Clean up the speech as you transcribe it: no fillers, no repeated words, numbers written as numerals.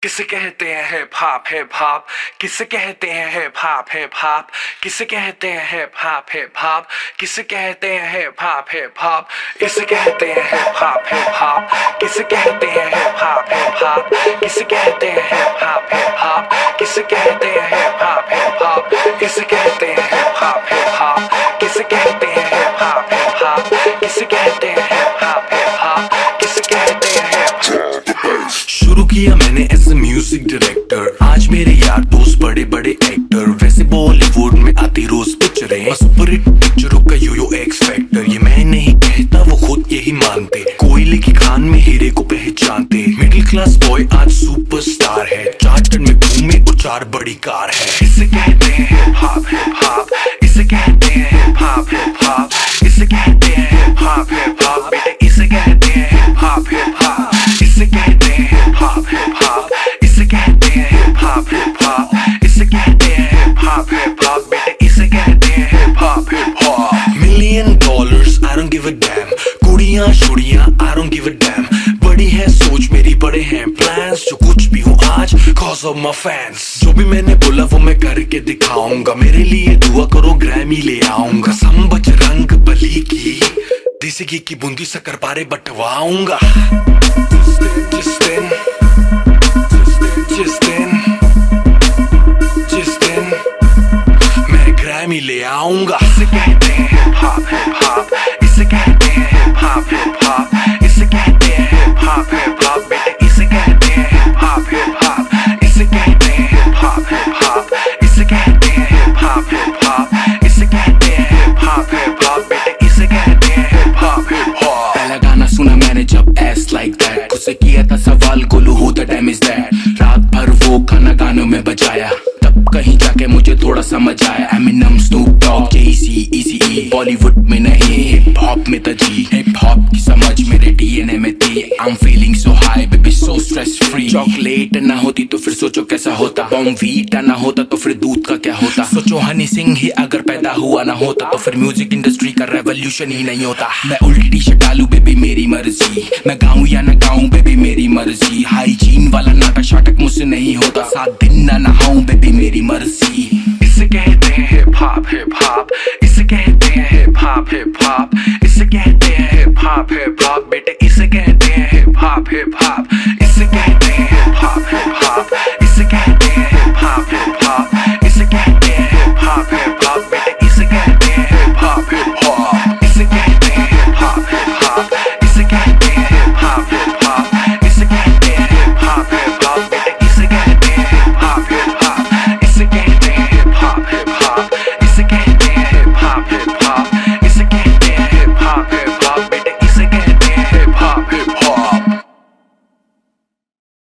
किसे कहते हैं हिप हॉप हिप हॉप, किसे कहते हैं हिप हॉप हिप हॉप, किसे कहते हैं हिप हॉप हिप हॉप, किसे कहते हैं हिप हॉप हिप हॉप, इसे कहते हैं हिप हॉप हिप हॉप, किसे कहते हैं हिप हॉप हिप हॉप, किसे कहते हैं हिप हॉप हिप हॉप, किसे कहते हैं हिप हॉप हिप हॉप, इसे कहते हैं हिप हॉप हिप हॉप, किसे कहते हैं हिप हॉप हिप हॉप, किसे कहते हैं हिप हॉप हिप हॉप, किसे कहते हैं हिप हॉप। शुरू किया मैंने एज ए म्यूजिक डायरेक्टर, आज मेरे यार दोस्त बड़े बड़े एक्टर, वैसे बॉलीवुड में आती रोज पिक्चरें, सुपर हिट पिक्चरों का यो एक्स फैक्टर, ये मैं नहीं कहता वो खुद यही मानते, कोयले की खान में हीरे को पहचानते, मिडिल क्लास बॉय आज सुपरस्टार है, चार्टर में घूमे और 4 बड़ी कार है, इसे कहते हैं हिप हॉप हिप हॉप, इसे कहते हैं हिप हॉप हिप हॉप, इसे कहते हैं हिप हॉप हिप हॉप, बेटे इसे कहते हैं हिप हॉप हिप हॉप, इसे कहते हैं हिप हॉप हिप हॉप, इसे कहते हैं हिप हॉप हिप हॉप, इसे कहते हैं हिप हॉप हिप हॉप, बेटे इसे कहते हैं hip hop hip hop. Million dollars I don't give a damn, कुड़ियां शुड़ियां I don't give a damn, बड़ी है सोच मेरी बड़े हैं प्लान्स, जो कुछ भी हूँ आज cause of my fans, जो भी मैंने बोला वो मैं करके दिखाऊंगा, मेरे लिए दुआ करो ग्रैमी ले आऊंगा, सम बजरंग बली की देसी घी की बूंदी शक्कर पारे बंटवाऊंगा, जिस दिन मैं ग्रैमी ले आऊंगा। इसे कहते हैं हिप हॉप हिप हॉप, इसे कहते हैं हिप हॉप हिप हॉप, इसे कहते हैं हिप हॉप हिप हॉप, बेटे इसे कहते हैं हिप हॉप हिप हॉप, इसे कहते हैं हिप हॉप हिप हॉप, इसे कहते हैं हिप हॉप हिप हॉप, इसे कहते हैं हिप हॉप हिप हॉप, बेटे इसे कहते हैं हिप हॉप हिप हॉप। पहला गाना सुना मैंने जब एस लाइक दैट, खुद से किया था सवाल Golu who the dam is that, रात भर वो खाना गानों में बजाया, तब कहीं जाके मुझे थोड़ा समझ आया, एमिनम स्नूप डॉग जेसी इजी बॉलीवुड में नहीं हिप हॉप में था जी, हिप हॉप की समझ मेरे डीएनए में थी, I am feeling so high baby so stress free, chocolate ना होती तो फिर सोचो कैसा होता, बॉर्नवीटा ना होता तो फिर दूध का क्या होता, सोचो हनी सिंह ही अगर पैदा हुआ ना होता तो फिर म्यूजिक इंडस्ट्री का रेवोल्यूशन ही नहीं होता, मैं उल्टी टी शर्ट डालूं बेबी मेरी मर्जी, मैं गाऊं या ना गाऊं बेबी मेरी मर्जी, हाइजीन वाला नाटक शाटक मुझसे नहीं होता, 7 दिन ना नहाऊं बेबी मेरी मर्जी। इसे कहते हैं हिप हॉप हिप हॉप, इसे कहते हैं हिप हॉप हिप हॉप, इसे कहते हैं हिप हॉप हिप हॉप,